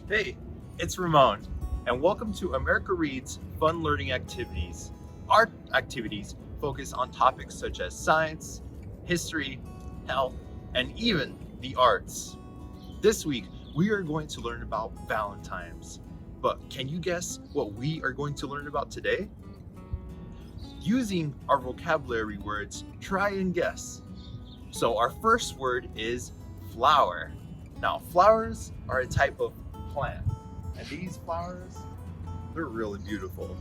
Hey, it's Ramon, and welcome to America Reads Fun Learning Activities. Our activities focus on topics such as science, history, health, and even the arts. This week, we are going to learn about Valentine's. But can you guess what we are going to learn about today? Using our vocabulary words, try and guess. So, our first word is flower. Now, flowers are a type of plant, and these flowers, they're really beautiful.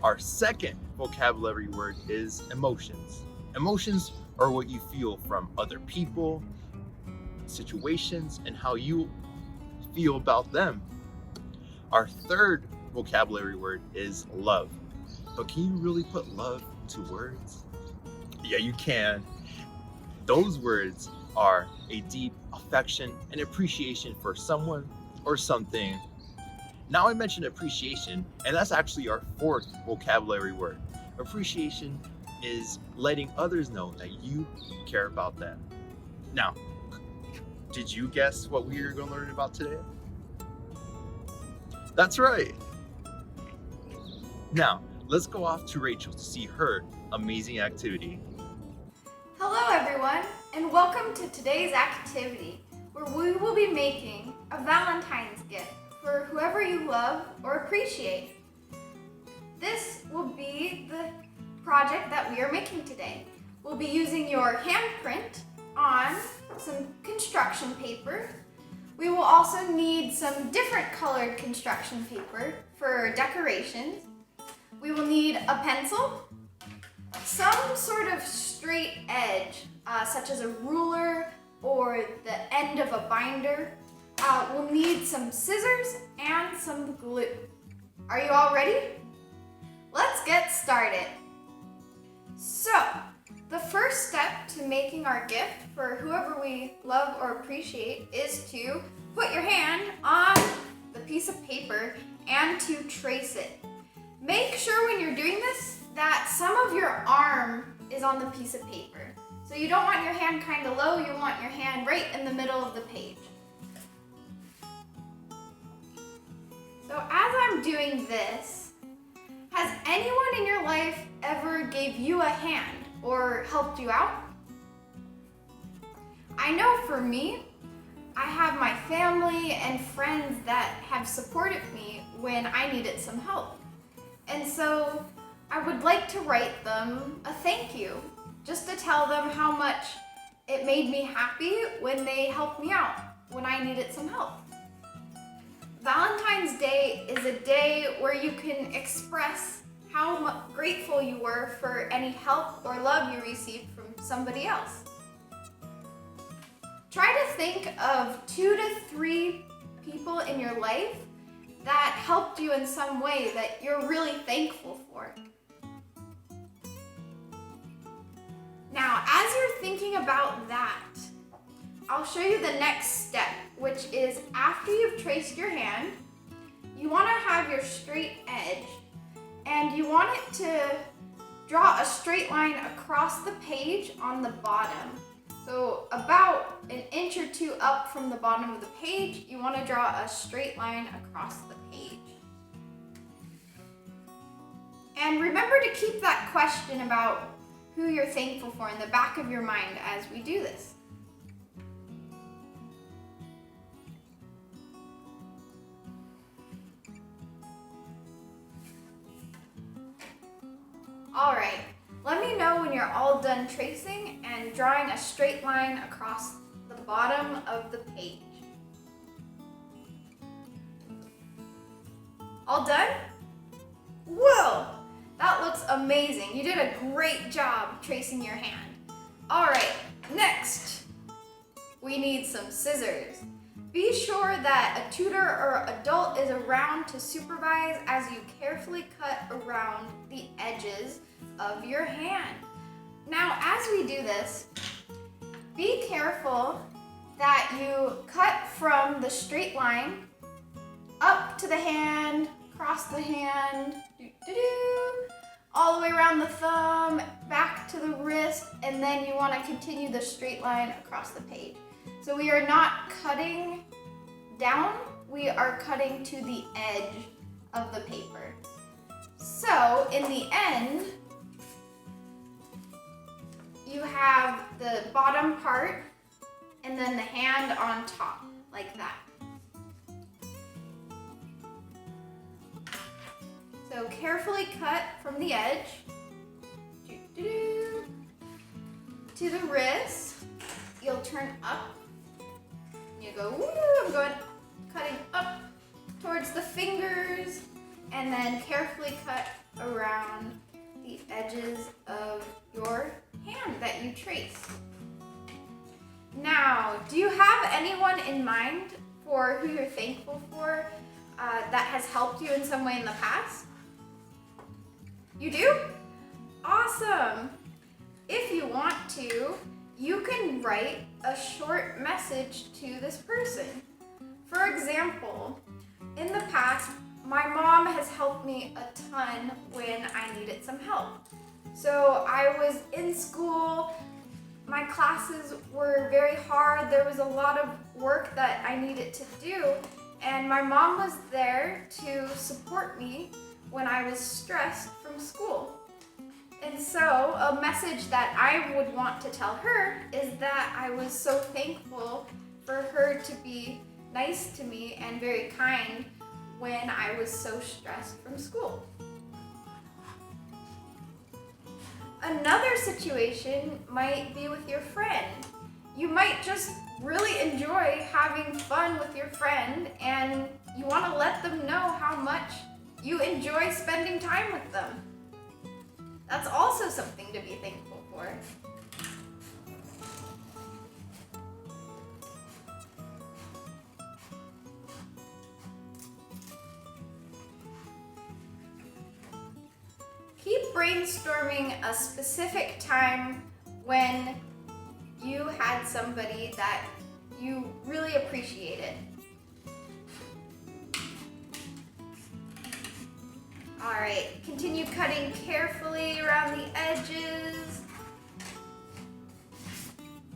Our second vocabulary word is emotions. Emotions are what you feel from other people, situations, and how you feel about them. Our third vocabulary word is love. But can you really put love to words? Yeah, you can. Those words are a deep affection and appreciation for someone or something. Now I mentioned appreciation, and that's actually our fourth vocabulary word. Appreciation is letting others know that you care about them. Now, did you guess what we are going to learn about today? That's right. Now, let's go off to Rachel to see her amazing activity. Hello everyone, and welcome to today's activity, where we will be making a Valentine's gift for whoever you love or appreciate. This will be the project that we are making today. We'll be using your handprint on some construction paper. We will also need some different colored construction paper for decorations. We will need a pencil, some sort of straight edge, such as a ruler or the end of a binder. We'll need some scissors and some glue. Are you all ready? Let's get started. So, the first step to making our gift for whoever we love or appreciate is to put your hand on the piece of paper and to trace it. Make sure when you're doing this that some of your arm is on the piece of paper. So you don't want your hand kind of low, you want your hand right in the middle of the page. So as I'm doing this, has anyone in your life ever gave you a hand or helped you out? I know for me, I have my family and friends that have supported me when I needed some help. And so I would like to write them a thank you, just to tell them how much it made me happy when they helped me out when I needed some help. Valentine's Day is a day where you can express how grateful you were for any help or love you received from somebody else. Try to think of 2 to 3 people in your life that helped you in some way that you're really thankful for. Now, as you're thinking about that, I'll show you the next step, which is after you've traced your hand, you want to have your straight edge, and you want it to draw a straight line across the page on the bottom. So about an inch or two up from the bottom of the page, you want to draw a straight line across the page. And remember to keep that question about who you're thankful for in the back of your mind as we do this. All right, let me know when you're all done tracing and drawing a straight line across the bottom of the page. All done? Whoa, that looks amazing. You did a great job tracing your hand. All right, next, we need some scissors. Be sure that a tutor or adult is around to supervise as you carefully cut around the edges of your hand. Now, as we do this, be careful that you cut from the straight line up to the hand, across the hand, all the way around the thumb, back to the wrist, and then you want to continue the straight line across the page. So we are not cutting down, we are cutting to the edge of the paper. So in the end, you have the bottom part and then the hand on top, like that. So carefully cut from the edge to the wrist. You'll turn up. You go, woo, I'm going, cutting up towards the fingers, and then carefully cut around the edges of your hand that you trace. Now, do you have anyone in mind for who you're thankful for that has helped you in some way in the past? You do? Awesome! If you want to, you can write a short message to this person. For example, in the past, my mom has helped me a ton when I needed some help. So I was in school, my classes were very hard, there was a lot of work that I needed to do, and my mom was there to support me when I was stressed from school. And so a message that I would want to tell her is that I was so thankful for her to be nice to me and very kind when I was so stressed from school. Another situation might be with your friend. You might just really enjoy having fun with your friend and you want to let them know how much you enjoy spending time with them. That's also something to be thankful for. Keep brainstorming a specific time when you had somebody that you really appreciated. All right, continue cutting carefully around the edges.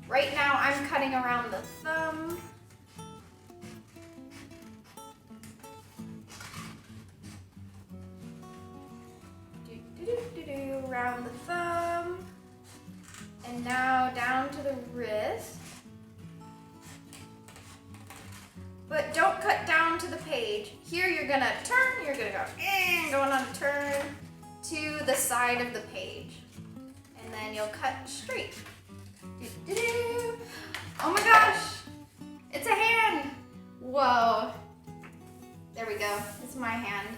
Right now I'm cutting around the thumb. Around the thumb. And now down to the wrist. But don't cut down to the page. Here you're gonna turn, you're gonna go, going on a turn to the side of the page. And then you'll cut straight. Oh my gosh, it's a hand. Whoa. There we go, it's my hand.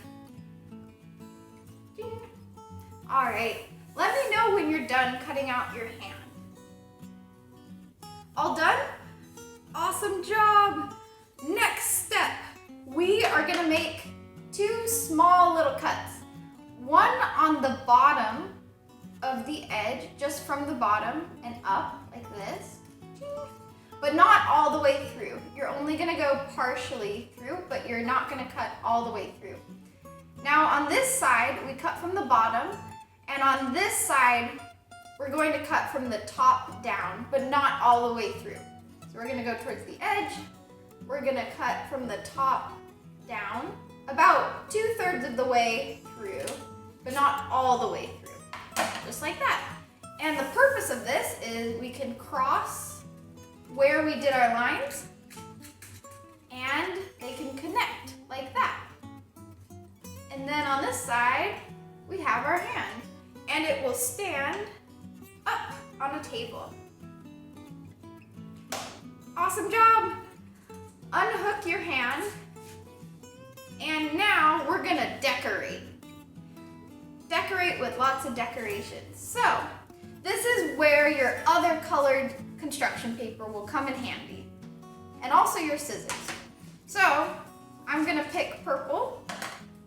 All right, let me know when you're done cutting out your hand. All done? Awesome job. Next step, we are gonna make 2 small little cuts. One on the bottom of the edge, just from the bottom and up like this, but not all the way through. You're only gonna go partially through, but you're not gonna cut all the way through. Now on this side, we cut from the bottom, and on this side, we're going to cut from the top down, but not all the way through. So we're gonna go towards the edge. We're gonna cut from the top down, about 2/3 of the way through, but not all the way through, just like that. And the purpose of this is we can cross where we did our lines, and they can connect like that. And then on this side, we have our hand, and it will stand up on a table. Awesome job! Unhook your hand, and now we're gonna decorate. Decorate with lots of decorations. So, this is where your other colored construction paper will come in handy, and also your scissors. So, I'm gonna pick purple.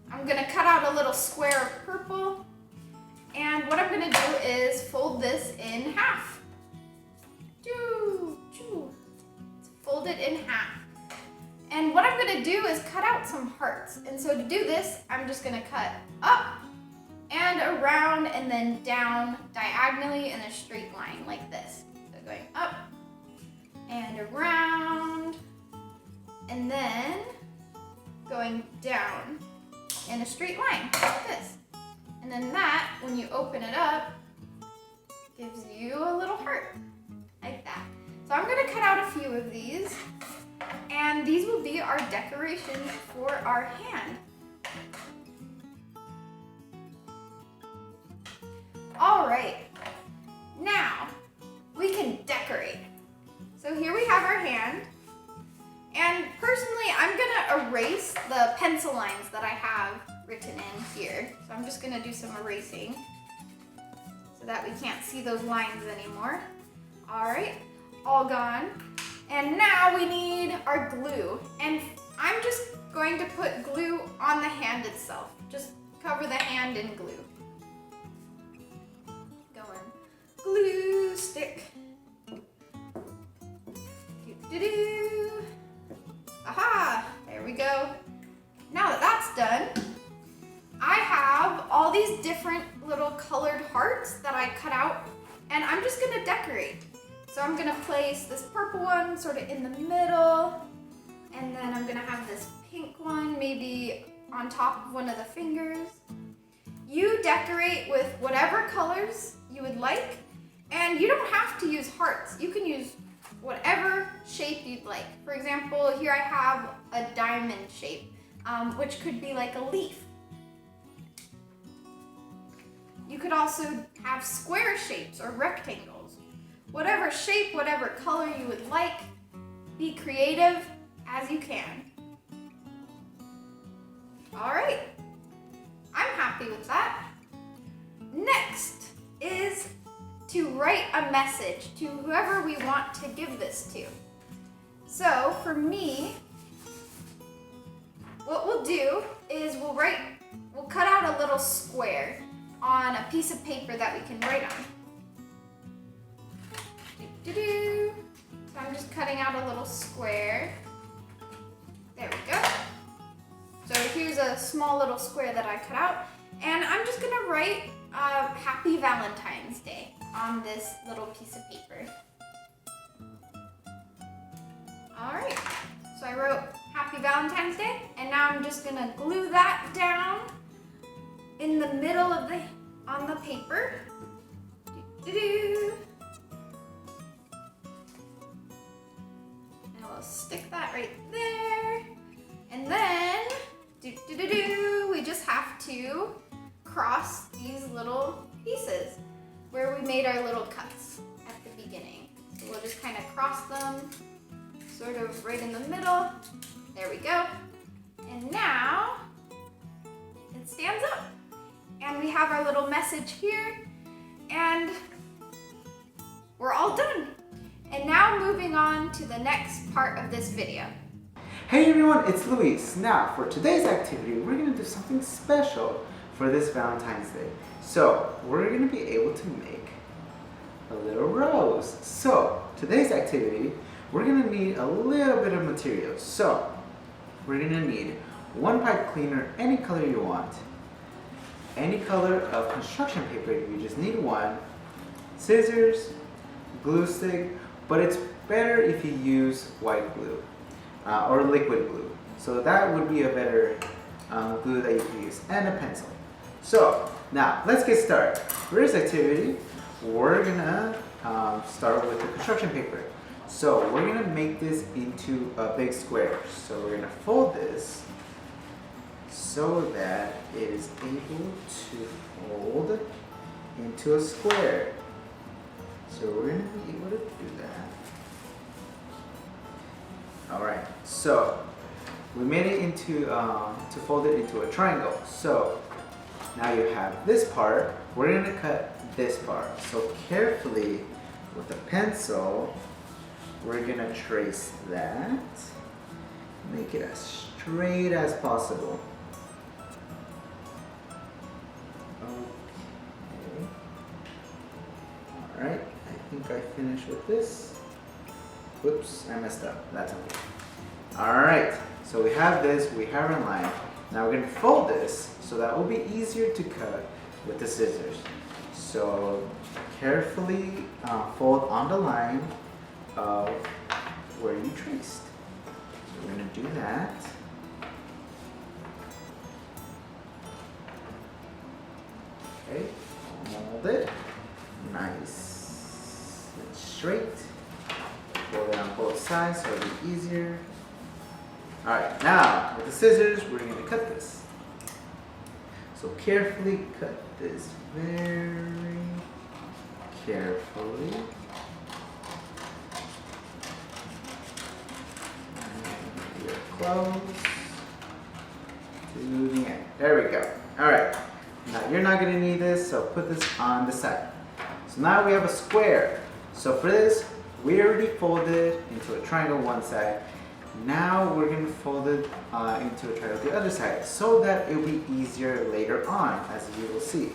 I'm gonna cut out a little square of purple, and what I'm gonna do is fold this in half. Fold it in half. And what I'm gonna do is cut out some hearts. And so to do this, I'm just gonna cut up and around and then down diagonally in a straight line like this. So going up and around, and then going down in a straight line like this. And then that, when you open it up, gives you a little heart like that. So I'm gonna cut out a few of these, and these will be our decorations for our hand. All right, now we can decorate. So here we have our hand, and personally I'm gonna erase the pencil lines that I have written in here. So I'm just gonna do some erasing so that we can't see those lines anymore. All right, all gone. And now we need our glue, and I'm just going to put glue on the hand itself. Just cover the hand in glue. Glue stick. Do-do-do. Aha, there we go. Now that that's done, I have all these different little colored hearts that I cut out, and I'm just gonna decorate. So I'm gonna place this purple one sort of in the middle, and then I'm gonna have this pink one maybe on top of one of the fingers. You decorate with whatever colors you would like, and you don't have to use hearts. You can use whatever shape you'd like. For example, here I have a diamond shape, which could be like a leaf. You could also have square shapes or rectangles. Whatever shape, whatever color you would like, be creative as you can. All right, I'm happy with that. Next is to write a message to whoever we want to give this to. So for me, what we'll do is we'll cut out a little square on a piece of paper that we can write on. Do-do-do. So I'm just cutting out a little square. There we go. So here's a small little square that I cut out, and I'm just gonna write Happy Valentine's Day on this little piece of paper. All right, so I wrote Happy Valentine's Day, and now I'm just gonna glue that down in the middle of on the paper. Do-do-do. And we'll stick that right there. And then, we just have to cross these little pieces where we made our little cuts at the beginning. So we'll just kind of cross them sort of right in the middle. There we go. And now it stands up. And we have our little message here, and we're all done. And now moving on to the next part of this video. Hey everyone, it's Luis. Now for today's activity, we're going to do something special for this Valentine's Day. So we're going to be able to make a little rose. So today's activity, we're going to need a little bit of materials. So we're going to need one pipe cleaner, any color you want, any color of construction paper, you just need one, scissors, glue stick, but it's better if you use white glue or liquid glue. So that would be a better glue that you can use, and a pencil. So now let's get started. For this activity, we're gonna start with the construction paper. So we're gonna make this into a big square. So we're gonna fold this so that it is able to fold into a square. So we're going to be able to do that. Alright, so we made it into, to fold it into a triangle. So now you have this part, we're going to cut this part. So carefully with a pencil, we're going to trace that, make it as straight as possible. Okay. Alright, I think I finished with this. Whoops, I messed up. That's okay. Alright, so we have this, we have our line. Now we're going to fold this so that will be easier to cut with the scissors. So carefully fold on the line of where you traced. So we're going to do that. Okay, mold it. Nice and straight. Fold it on both sides so it'll be easier. Alright, now with the scissors, we're going to cut this. So carefully cut this very carefully. And you're close to the end. There we go. Alright, now you're not going to need this, so put this on the side. So now we have a square. So for this, we already folded into a triangle one side. Now we're going to fold it into a triangle the other side so that it will be easier later on, as you will see.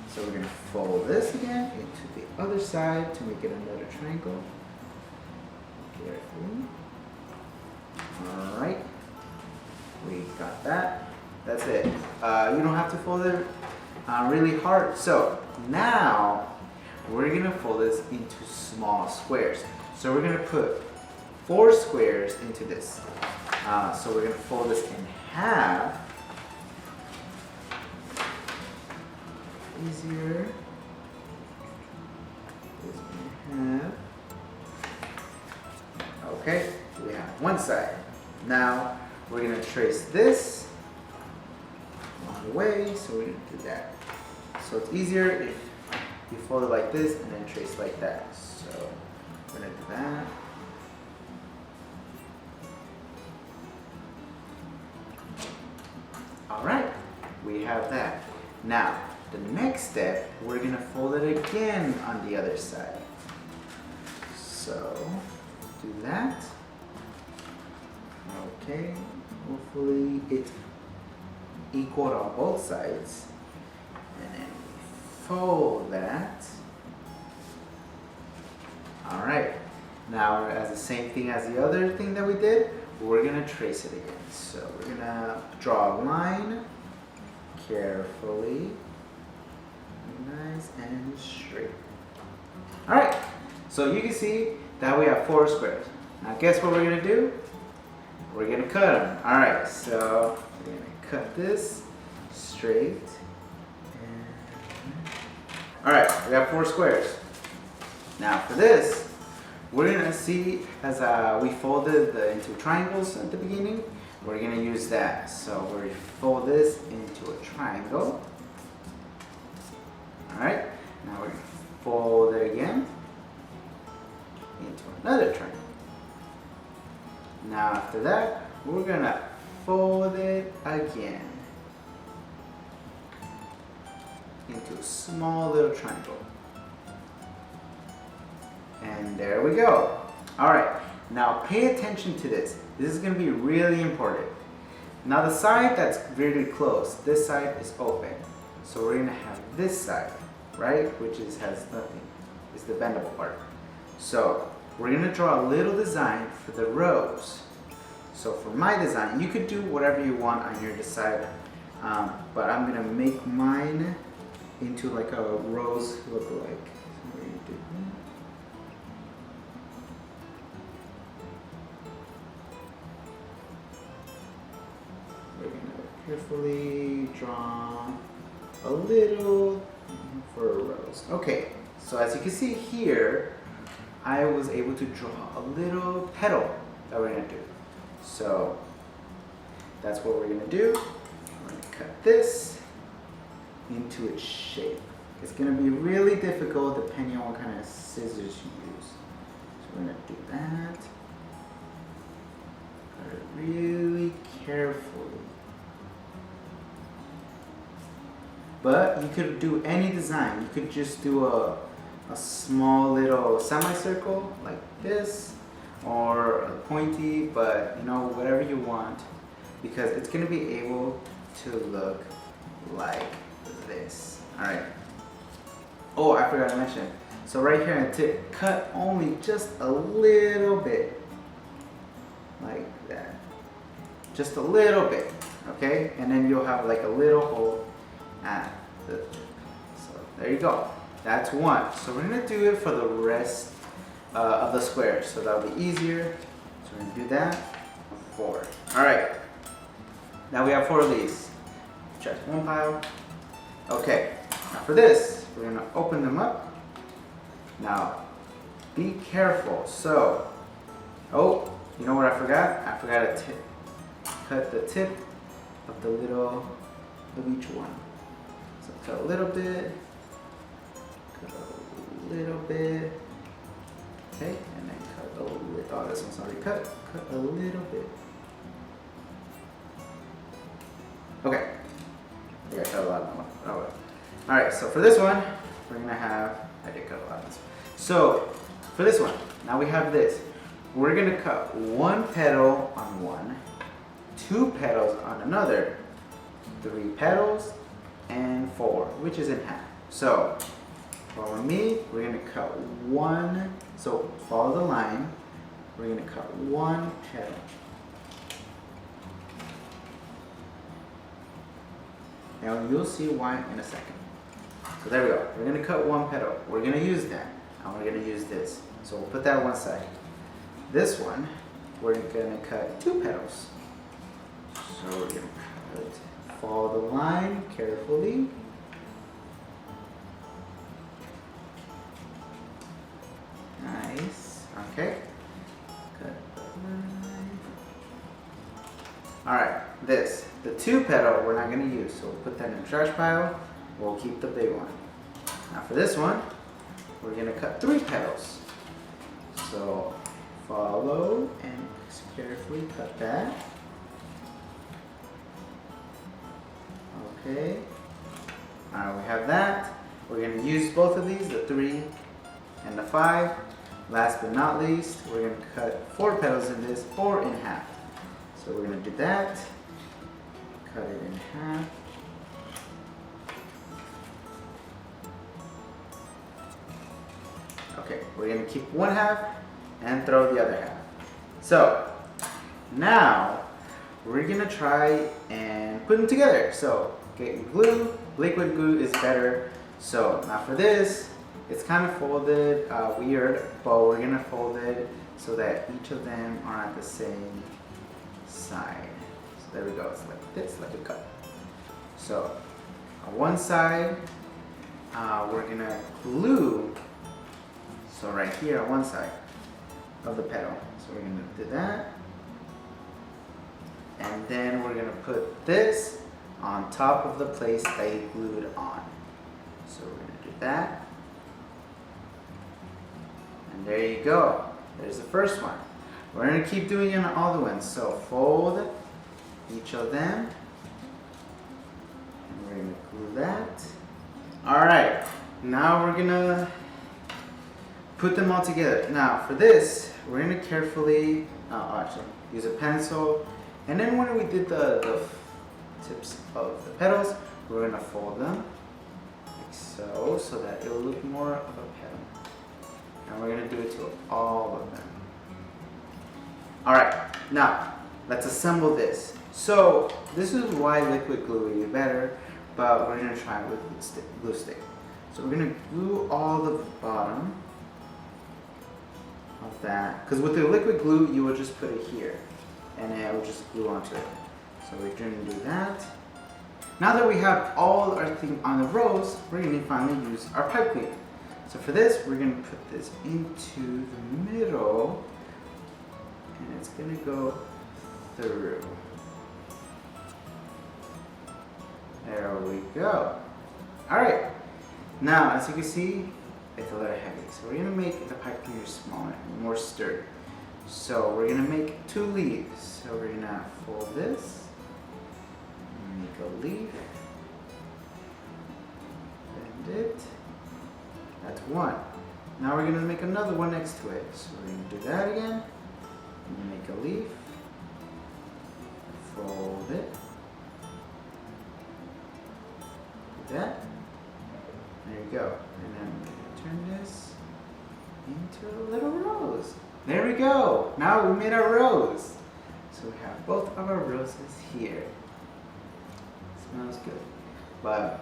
So we're going to fold this again into the other side to make it another triangle. Carefully. Alright. We got that. That's it. You don't have to fold it really hard. So now we're going to fold this into small squares. So we're going to put 4 squares into this. So we're going to fold this in half. Easier. This in half. Okay, we have one side. Now we're going to trace this along the way. So we're going to do that. So it's easier if you fold it like this and then trace like that. So we're going to do that. Alright, we have that. Now, the next step, we're going to fold it again on the other side. So, do that. Okay, hopefully it's equal on both sides. And then we fold that. Alright, now as the same thing as the other thing that we did, we're going to trace it again. So we're going to draw a line carefully, nice and straight. Alright, so you can see that we have 4 squares. Now guess what we're going to do? We're going to cut them. Alright, so we're going to cut this straight. Alright, we got 4 squares. Now for this, we're going to see as we folded into triangles at the beginning, we're going to use that. So we fold this into a triangle. Alright, now we're going to fold it again into another triangle. Now after that, we're going to fold it again into a small little triangle. And there we go. Alright, now pay attention to this. This is going to be really important. Now the side that's really close, this side is open. So we're going to have this side, right? Which has nothing. It's the bendable part. So we're going to draw a little design for the rows. So for my design, you could do whatever you want on your side. But I'm going to make mine into like a rose look like. So we're going to do that. We're going to carefully draw a little for a rose. Okay, so as you can see here, I was able to draw a little petal that we're going to do. So that's what we're going to do. We're going to cut this into its shape. It's going to be really difficult depending on what kind of scissors you use. So we're going to do that. Cut it really carefully. But you could do any design. You could just do a small little semicircle like this, or a pointy, but you know, whatever you want, because it's going to be able to look like this. Alright. Oh, I forgot to mention. So right here in the tip, cut only just a little bit. Like that. Just a little bit. Okay? And then you'll have like a little hole at the tip. So there you go. That's one. So we're going to do it for the rest of the squares. So that'll be easier. So we're going to do that. 4. Alright. Now we have 4 of these. Check one pile. Okay. Now for this, we're gonna open them up. Now, be careful. So, oh, you know what I forgot? I forgot to cut the tip of the little of each one. So cut a little bit, okay, and then cut a little bit. Oh, this one's already cut. Cut a little bit. Okay. I think I cut a lot of them. Oh, well. All right, so for this one, we're gonna have, I did cut a lot of this. So for this one, now we have this. We're gonna cut one petal on one, 2 petals on another, 3 petals, and 4, which is in half. So follow me, we're gonna cut one, so follow the line, we're gonna cut 1 petal. Now you'll see why in a second. So there we go, we're gonna cut 1 petal, we're gonna use that, and we're gonna use this. So we'll put that one side. This one, we're gonna cut 2 petals. So we're gonna cut, follow the line carefully. Nice, okay. Cut the line. All right, this, the 2 petal we're not gonna use, so we'll put that in the trash pile. We'll keep the big one. Now for this one, we're gonna cut 3 petals. So follow and carefully cut that. Okay. Alright, we have that. We're going to use both of these, the 3 and the 5. Last but not least, we're going to cut 4 petals in this, or in half. So we're going to do that. Cut it in half. Okay, we're going to keep one half and throw the other half. So now we're gonna try and put them together. So get your glue, liquid glue is better. So now for this, it's kind of folded weird, but we're gonna fold it so that each of them are at the same side. So there we go, it's like this, like a cup. So on one side, we're gonna glue, so right here on one side of the petal. So we're gonna do that. And then we're gonna put this on top of the place that you glued on. So we're gonna do that. And there you go. There's the first one. We're gonna keep doing it on all the ones. So fold each of them. And we're gonna glue that. All right, now we're gonna put them all together. Now for this, we're gonna carefully, actually, use a pencil. And then when we did the tips of the petals, we're gonna fold them like so that it'll look more of a petal. And we're gonna do it to all of them. All right, now let's assemble this. So this is why liquid glue would be better, but we're gonna try with glue stick. So we're gonna glue all the bottom of that, because with the liquid glue you will just put it here and it will just glue onto it. So we're going to do that. Now that we have all our thing on the rows, we're going to finally use our pipe cleaner. So for this, we're going to put this into the middle and it's going to go through. There we go. All right. Now, as you can see, it's a little heavy. So we're going to make the pipe cleaner smaller and more sturdy. So we're going to make 2 leaves. So we're going to fold this, make a leaf, bend it. That's 1. Now we're going to make another one next to it. So we're going to do that again. Make a leaf, fold it, do that. There you go. And then we're going to turn this into a little rose. There we go. Now we made our rose. So we have both of our roses here. Smells good. But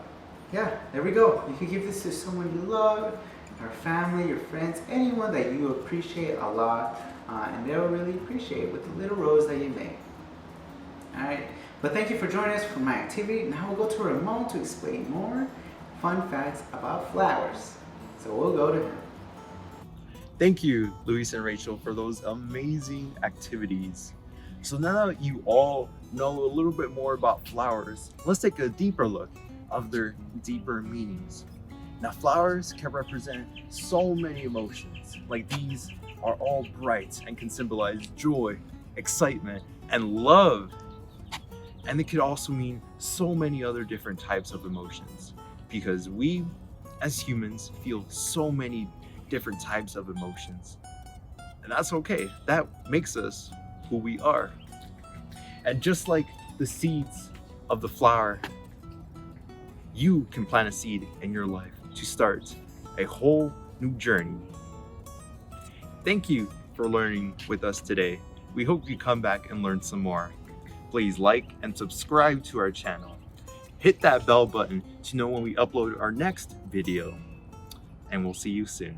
yeah, there we go. You can give this to someone you love, your family, your friends, anyone that you appreciate a lot, and they'll really appreciate it with the little rose that you made. All right. But thank you for joining us for my activity. Now we'll go to Ramon to explain more fun facts about flowers. So we'll go to him. Thank you, Luis and Rachel, for those amazing activities. So now that you all know a little bit more about flowers, let's take a deeper look of their deeper meanings. Now, flowers can represent so many emotions. Like these are all bright and can symbolize joy, excitement, and love. And it could also mean so many other different types of emotions because we, as humans, feel so many different types of emotions. And that's okay. That makes us who we are. And just like the seeds of the flower, you can plant a seed in your life to start a whole new journey. Thank you for learning with us today. We hope you come back and learn some more. Please like and subscribe to our channel. Hit that bell button to know when we upload our next video. And we'll see you soon.